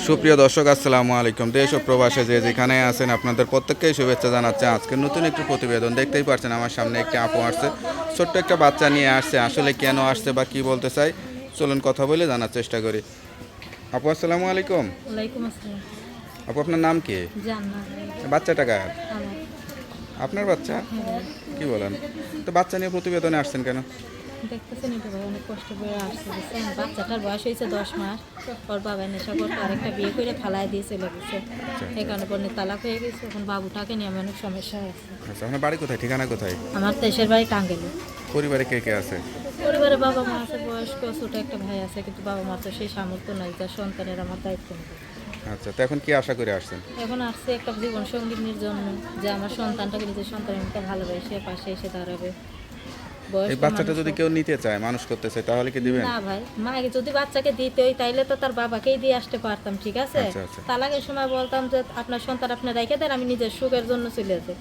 সুপ্রিয় দর্শক, আসসালামু আলাইকুম। দেশ ও প্রবাসে যে যেখানে আছেন আপনাদের প্রত্যেককেই শুভেচ্ছা জানাচ্ছে। আজকে নতুন একটি প্রতিবেদন দেখতেই পাচ্ছেন, আমার সামনে একটি আপু আসছে, ছোট্ট একটা বাচ্চা নিয়ে আসছে। আসলে কেন আসছে বা কি বলতে চাই, চলুন কথা বলে জানার চেষ্টা করি। আপু আসসালামু আলাইকুম। ওয়ালাইকুম আসসালাম। আপু আপনার নাম কি? জান্নাত। বাচ্চাটা কার? আমার। আপনার বাচ্চা? হ্যাঁ, কি বলেন? তো বাচ্চা নিয়ে প্রতিবেদনে আসছেন কেন? দেখতেছেন এটা ভাই অনেক কষ্ট করে আসছে, বুঝছেন? বাচ্চাটার বয়স হয়েছে 10 মাস। ওর বাবা নেশা করতো, আরেকটা বিয়ে করে ফালায় দিয়ে চলে গেছে। এই কারণে পরে তালাক হয়ে গেছে। এখন বাবুটাকে নিয়ে আমার অনেক সমস্যা আছে। আচ্ছা, আপনার বাড়ি কোথায়, ঠিকানা কোথায়? আমার দেশের বাড়ি টাঙ্গেলে। পরিবারে কে কে আছে? পরিবারে বাবা মা আছে, বয়স্ক ছোট একটা ভাই আছে, কিন্তু বাবা মা তো সেই সামর্থ্য নাই যা সন্তানের আমার দায়িত্ব নেবে। আচ্ছা, তো এখন কি আশা করে আসছেন? এখন আসছে একটা জীবন সঙ্গিনীর জন্য, যে আমার সন্তানটাকে নিজের সন্তানের মতো ভালোবাসে পাশে এসে দাঁড়াবে। এই বয়স্ক বাচ্চাটা মানুষ যদি কেউ নিতে চায়, মানুষ করতে চায়, তাহলে কি দিবেন? না ভাই, মাকে যদি বাচ্চাকে দিতে হয় তাইলে তো তার বাবাকেই দিয়ে আসতে পারতাম, ঠিক আছে? আচ্ছা, আচ্ছা। তালাকের সময় বলতাম যে আপনার সন্তান আপনি রেখে দেন, আমি নিজের সুখের জন্য চলে যাই।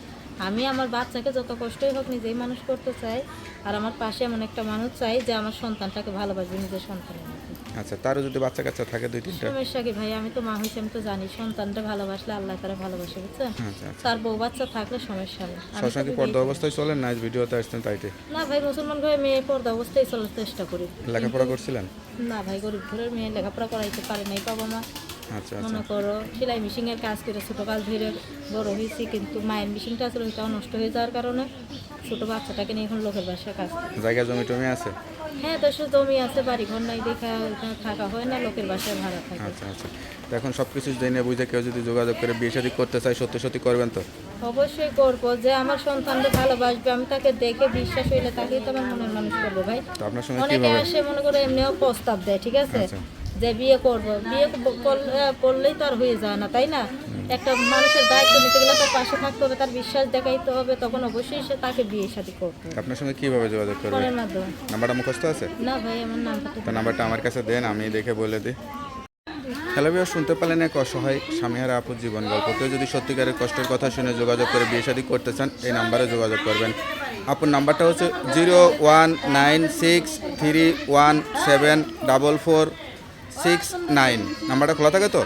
আমি আমার বাচ্চাকে যত কষ্টই হোক নিজেই মানুষ করতে চাই, আর আমার পাশে এমন একটা মানুষ চাই যে আমার সন্তানটাকে ভালোবাসবে নিজের সন্তানের মতো। আচ্ছা, তারও যদি বাচ্চা কাচ্চা থাকে 2-3টা? সমস্যা কি ভাই, আমি তো মা হয়েছি, আমি তো জানি সন্তানটা ভালোবাসলে আল্লাহ তারা ভালোবাসে, বুঝছেন? আচ্ছা, আচ্ছা। তার বউ বাচ্চা থাকলে সমস্যা নেই। আমি সবসময় কি শুধু পর্দা এই- অবস্থায় চলেন না, ভিডিওতে আসছেন তাইতে? না ভাই, মুসলমান ঘরে মেয়ে পর্দা অবস্থায় চলার চেষ্টা করি। লেখাপড়া করছিলেন? না ভাই, গরিব ঘরের মেয়ে লেখাপড়া করাইতে পারে নাই বাবা মা। আচ্ছা, আচ্ছা। মনে করো সেলাই মেশিনের কাজ করে ছোটোকাল ধরে বড় হয়েছি, কিন্তু মায়ের মেশিনটা আসলে ওইটাও নষ্ট হয়ে যাওয়ার কারণে ছোটো বাচ্চাটাকে নিয়ে এখন লোকের বাসায় কাজ করি। জায়গা জমি টমি আছে? হ্যাঁ, দেশে জমি আছে, বাড়ি ঘর নাই দেখা ওইখানে থাকা হয় না, লোকের বাসায় ভাড়া থাকে। আচ্ছা, আচ্ছা। তো এখন সব কিছু জেনে বুঝে কেউ যদি যোগাযোগ করে বিয়ে শাদী করতে চায়, সত্যি সত্যি করবেন তো? অবশ্যই করবো, যে আমার সন্তানকে ভালোবাসবে, আমি তাকে দেখে বিশ্বাস হইলে তাকেই তো আমার মনের মানুষ করবো ভাই। তো আপনার সঙ্গে অনেকে কীভাবে? আসে মনে করে এমনিও প্রস্তাব দেয়, ঠিক আছে, আচ্ছা। যে বিয়ে করবো, করলেই তো আর হয়ে যায় না, তাই না? একটা মানুষের দায়িত্ব নিতে গেলে তার পাশে থাকতে হবে, তার বিশ্বাস দেখাইতে হবে, তখন অবশ্যই সে তাকে বিয়ে শাদী করতে হবে। আপনার সঙ্গে কীভাবে যোগাযোগ করবে? ফোনের মাধ্যমে। নাম্বারটা মুখস্থ আছে? না ভাই, আমার নামটা তো নাম্বারটা আমার কাছে দেন, আমি দেখে বলে দিই। হ্যালো ভিউয়ার, শুনতে পেলেন এক অসহায় স্বামীহারা আপুর জীবন গল্প। কেউ যদি সত্যিকারের কষ্টের কথা শুনে যোগাযোগ করে বিয়ে শাদী করতে চান, এই নাম্বারে যোগাযোগ করবেন। আপুর নাম্বারটা হচ্ছে 01963174469। নাম্বারটা খোলা থাকে তো?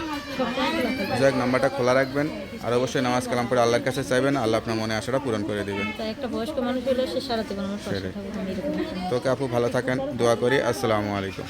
যাক, নাম্বারটা খোলা রাখবেন, আর অবশ্যই নামাজ কালাম পড়ে আল্লাহর কাছে চাইবেন, আল্লাহ আপনার মনে আশাটা পূরণ করে দিবেন। তাই একটা বয়স্ক মানুষ হলে সে সারা জীবন আমার পাশে থাকবে, আমি এরকম একটা মানুষ। তোকে আপু ভালো থাকেন, দোয়া করি। আসসালামু আলাইকুম।